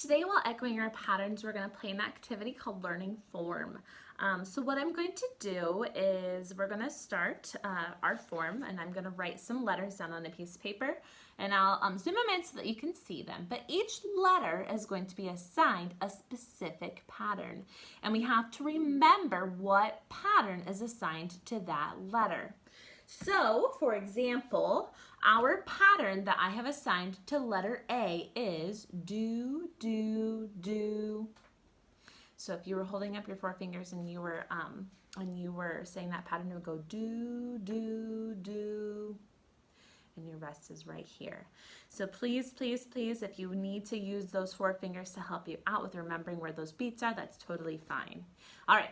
Today, while echoing our patterns, we're going to play an activity called Learning Form. So what I'm going to do is we're going to start our form, and I'm going to write some letters down on a piece of paper, and I'll zoom them in so that you can see them. But each letter is going to be assigned a specific pattern, and we have to remember what pattern is assigned to that letter. So, for example, our pattern that I have assigned to letter A is do, do, do. So if you were holding up your four fingers and you were saying that pattern, it would go do, do, do. And your rest is right here. So please, please, please, if you need to use those four fingers to help you out with remembering where those beats are, that's totally fine. All right.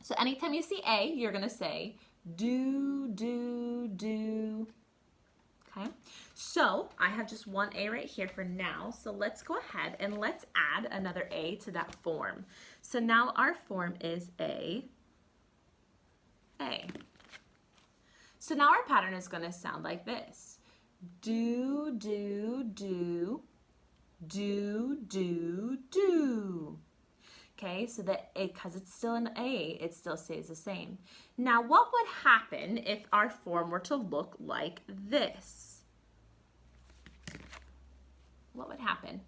So anytime you see A, you're going to say do, do, do. Okay, so I have just one A right here for now. So let's go ahead and let's add another A to that form. So now our form is A. So now our pattern is going to sound like this. Do, do, do, do, do, do. Okay, so that because it's still an A, it still stays the same. Now, what would happen if our form were to look like this? What would happen?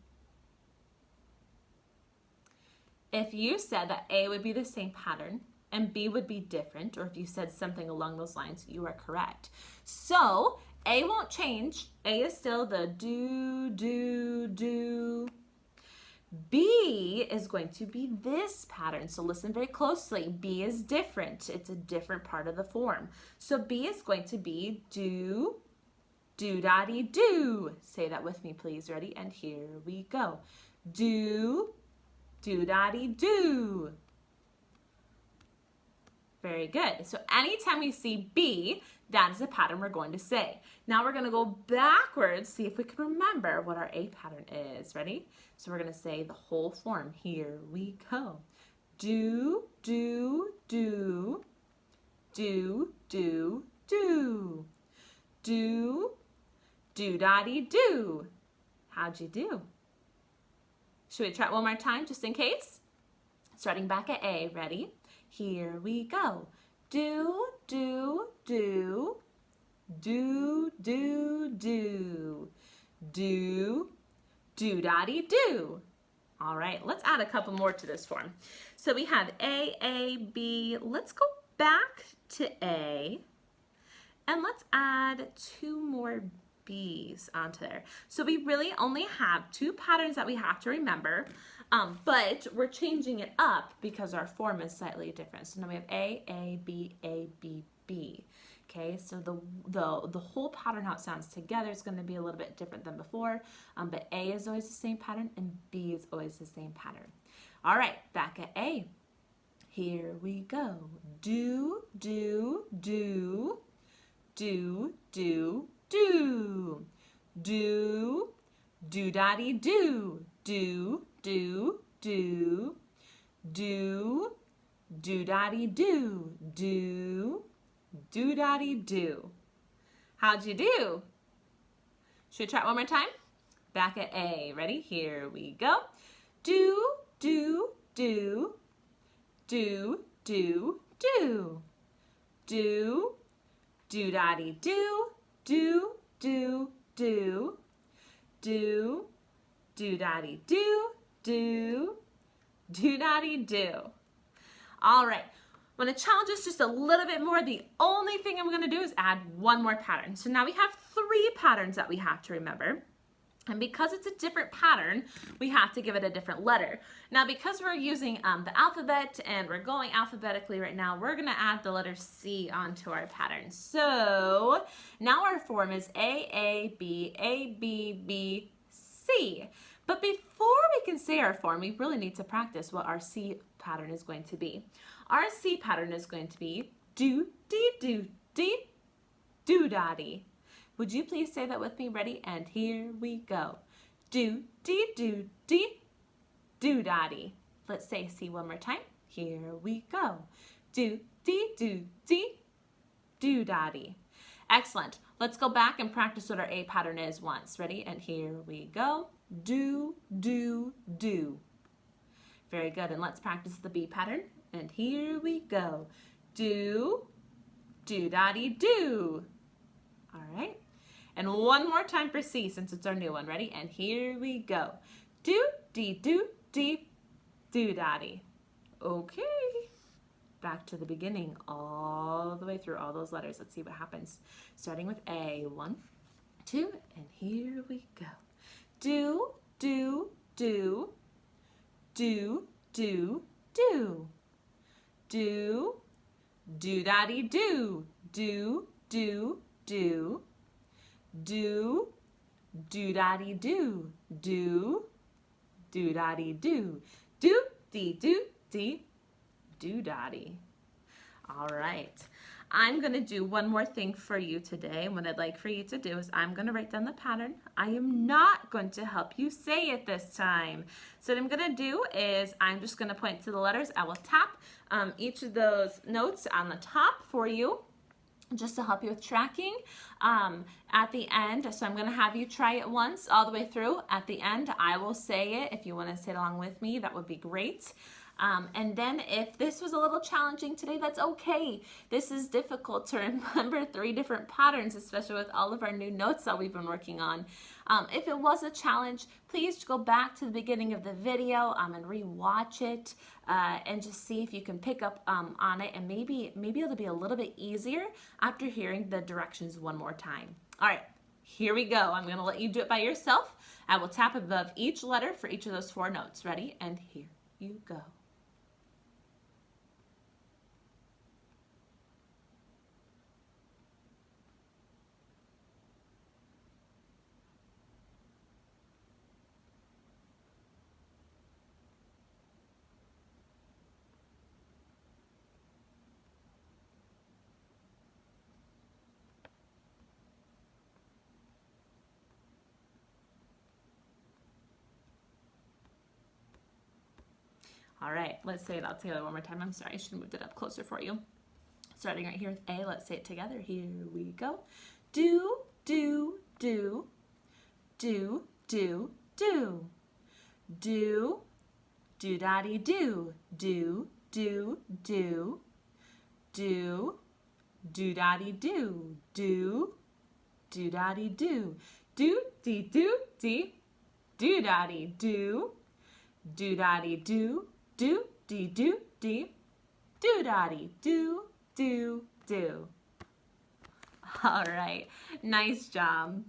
If you said that A would be the same pattern and B would be different, or if you said something along those lines, you are correct. So, A won't change. A is still the do, do, do. B is going to be this pattern. So listen very closely. B is different. It's a different part of the form. So B is going to be do, do-da-dee do. Say that with me, please. Ready? And here we go. Do, do-da-dee do. Very good. So anytime we see B, that is the pattern we're going to say. Now we're going to go backwards, see if we can remember what our A pattern is. Ready? So we're going to say the whole form. Here we go. Do, do, do, do, do, do. Do, do-da-dee do. How'd you do? Should we try it one more time just in case? Starting back at A. Ready? Here we go. Do, do, do, do, do, do, do, do-da-dee do. All right, let's add a couple more to this form. So we have A, B. Let's go back to A, and let's add two more B's onto there. So we really only have two patterns that we have to remember, but we're changing it up because our form is slightly different. So now we have A, B, B. Okay, so the whole pattern, how it sounds together, is going to be a little bit different than before, but A is always the same pattern and B is always the same pattern. All right, back at A. Here we go. Do, do, do, do, do, do. Do, do-da-dee do. Do, do, do. Do, do-da-dee do. Do, do-da-dee do. How'd you do? Should we try it one more time? Back at A. Ready? Here we go. Do, do, do. Do, do, do. Do, do-da-dee do. Do, do, do. Do, do-da-dee do. Do, do-da-dee do. All right. I'm going to challenge us just a little bit more. The only thing I'm going to do is add one more pattern. So now we have three patterns that we have to remember. And because it's a different pattern, we have to give it a different letter. Now, because we're using the alphabet and we're going alphabetically right now, we're going to add the letter C onto our pattern. So now our form is A, B, B, C. But before we can say our form, we really need to practice what our C pattern is going to be. Our C pattern is going to be do, dee, do, dee, do-da-dee. Would you please say that with me? Ready? And here we go. Do, dee, do, dee, do-da-dee. Let's say C one more time. Here we go. Do, dee, do, dee, do-da-dee. Excellent. Let's go back and practice what our A pattern is once. Ready? And here we go. Do, do, do. Very good. And let's practice the B pattern. And here we go. Do, do-da-dee do. All right. And one more time for C since it's our new one. Ready? And here we go. Do, dee, do, dee, do-da-dee. Okay. Back to the beginning, all the way through all those letters. Let's see what happens. Starting with A. 1, 2, and here we go. Do, do, do. Do, do, do. Do, do-da-dee do. Do, do, do. Do, do-da-dee do. Do, do-da-dee do. Do, dee, do, dee. Do-da-dee. All right. I'm going to do one more thing for you today. What I'd like for you to do is I'm going to write down the pattern. I am not going to help you say it this time. So what I'm going to do is I'm just going to point to the letters. I will tap each of those notes on the top for you, just to help you with tracking at the end. So I'm going to have you try it once all the way through. At the end, I will say it. If you want to say it along with me, that would be great. And then if this was a little challenging today, that's okay. This is difficult to remember 3 different patterns, especially with all of our new notes that we've been working on. If it was a challenge, please go back to the beginning of the video and rewatch it and just see if you can pick up on it, and maybe it'll be a little bit easier after hearing the directions one more time. All right, here we go. I'm going to let you do it by yourself. I will tap above each letter for each of those 4 notes. Ready? And here you go. All right, let's say it all together one more time. I'm sorry, I should have moved it up closer for you. Starting right here with A, let's say it together. Here we go. Do, do, do. Do, do, do. Do, do-da-dee do. Do, do, do. Do, do-da-dee do. Do, do-da-dee do. Do, dee, do, dee. Do-da-dee do. Do-da-dee do. Do, dee, do, dee. Do-da-dee do, do, do. All right, nice job.